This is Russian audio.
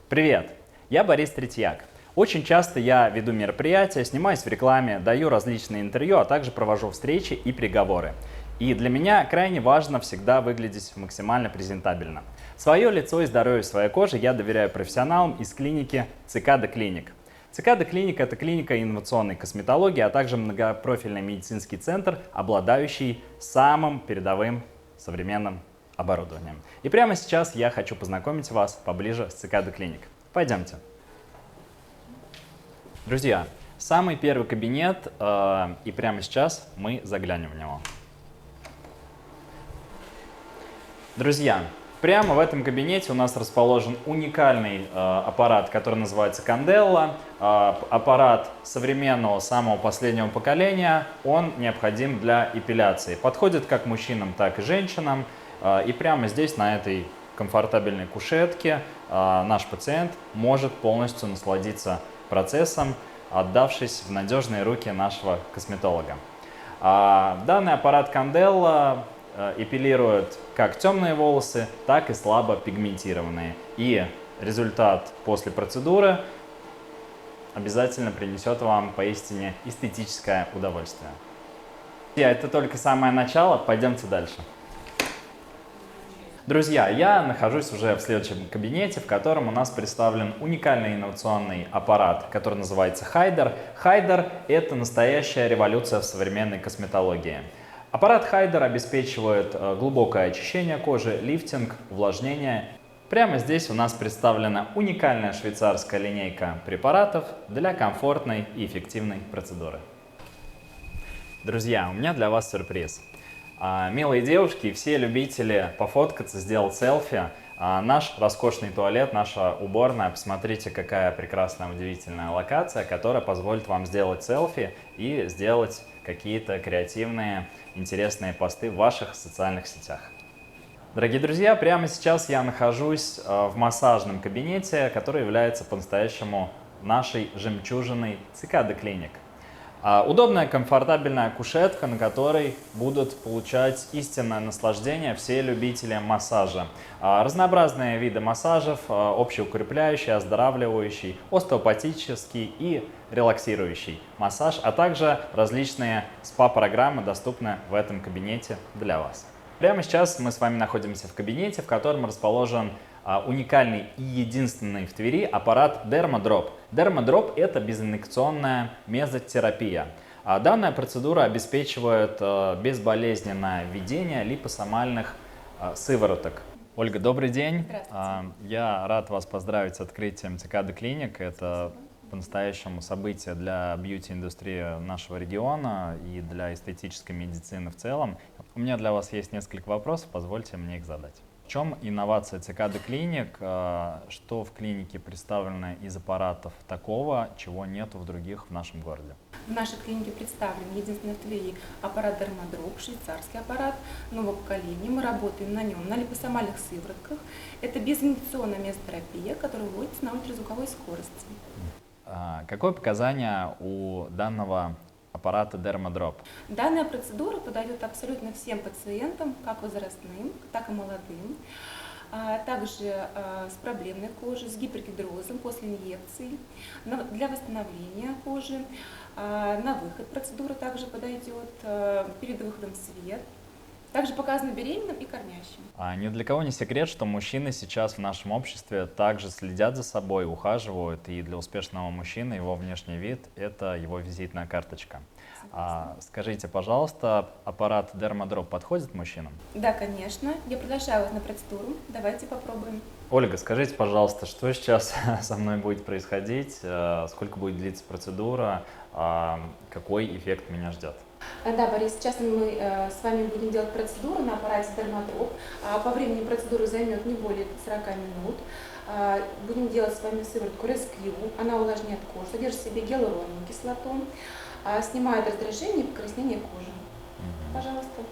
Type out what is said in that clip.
Привет, я Борис Третьяк. Очень часто я веду мероприятия, снимаюсь в рекламе, даю различные интервью, а также провожу встречи и переговоры. И для меня крайне важно всегда выглядеть максимально презентабельно. Свое лицо и здоровье своей кожи я доверяю профессионалам из клиники Цикада Клиник. Цикада Клиник – это клиника инновационной косметологии, а также многопрофильный медицинский центр, обладающий самым передовым современным оборудованием. И прямо сейчас я хочу познакомить вас поближе с Цикада Клиник. Пойдемте. Друзья, самый первый кабинет, и прямо сейчас мы заглянем в него. Друзья, прямо в этом кабинете у нас расположен уникальный аппарат, который называется Candela. Аппарат современного, самого последнего поколения. Он необходим для эпиляции. Подходит как мужчинам, так и женщинам. И прямо здесь, на этой комфортабельной кушетке, наш пациент может полностью насладиться процессом, отдавшись в надежные руки нашего косметолога. Данный аппарат Candela эпилирует как темные волосы, так и слабо пигментированные. И результат после процедуры обязательно принесет вам поистине эстетическое удовольствие. Это только самое начало, пойдемте дальше. Друзья, я нахожусь уже в следующем кабинете, в котором у нас представлен уникальный инновационный аппарат, который называется Haider. Haider – это настоящая революция в современной косметологии. Аппарат Haider обеспечивает глубокое очищение кожи, лифтинг, увлажнение. Прямо здесь у нас представлена уникальная швейцарская линейка препаратов для комфортной и эффективной процедуры. Друзья, у меня для вас сюрприз. Милые девушки, все любители пофоткаться, сделать селфи, наш роскошный туалет, наша уборная, посмотрите, какая прекрасная, удивительная локация, которая позволит вам сделать селфи и сделать какие-то креативные, интересные посты в ваших социальных сетях. Дорогие друзья, прямо сейчас я нахожусь в массажном кабинете, который является по-настоящему нашей жемчужиной Цикада Клиник. Удобная, комфортабельная кушетка, на которой будут получать истинное наслаждение все любители массажа. Разнообразные виды массажев, общеукрепляющий, оздоравливающий, остеопатический и релаксирующий массаж, а также различные СПА-программы доступны в этом кабинете для вас. Прямо сейчас мы с вами находимся в кабинете, в котором расположен уникальный и единственный в Твери аппарат Dermadrop. Dermadrop – это безинъекционная мезотерапия. Данная процедура обеспечивает безболезненное введение липосомальных сывороток. Ольга, добрый день. Здравствуйте. Я рад вас поздравить с открытием Цикада Клиник. Это по-настоящему событие для бьюти-индустрии нашего региона и для эстетической медицины в целом. У меня для вас есть несколько вопросов, позвольте мне их задать. В чем инновация Цикада Клиник? Что в клинике представлено из аппаратов такого, чего нету в других в нашем городе? В нашей клинике представлен единственный в Твери аппарат Dermadrop, швейцарский аппарат нового поколения. Мы работаем на нем на липосомальных сыворотках. Это безинъекционная мезотерапия, которая вводится на ультразвуковой скорости. Какое показание у данного аппарата Dermadrop? Данная процедура подойдет абсолютно всем пациентам, как возрастным, так и молодым, также с проблемной кожей, с гипергидрозом после инъекций, для восстановления кожи. На выход процедура также подойдет перед выходом в свет. Также показано беременным и кормящим. Ни для кого не секрет, что мужчины сейчас в нашем обществе также следят за собой, ухаживают, и для успешного мужчины его внешний вид – это его визитная карточка. Скажите, пожалуйста, аппарат Dermadrop подходит мужчинам? Да, конечно. Я приглашаю вас на процедуру. Давайте попробуем. Ольга, скажите, пожалуйста, что сейчас со мной будет происходить, сколько будет длиться процедура, какой эффект меня ждет? Да, Борис, сейчас мы с вами будем делать процедуру на аппарате Dermadrop. По времени процедура займет не более 40 минут. Будем делать с вами сыворотку Rescue. Она увлажняет кожу, содержит в себе гиалуроновую кислоту, снимает раздражение и покраснение кожи. Пожалуйста.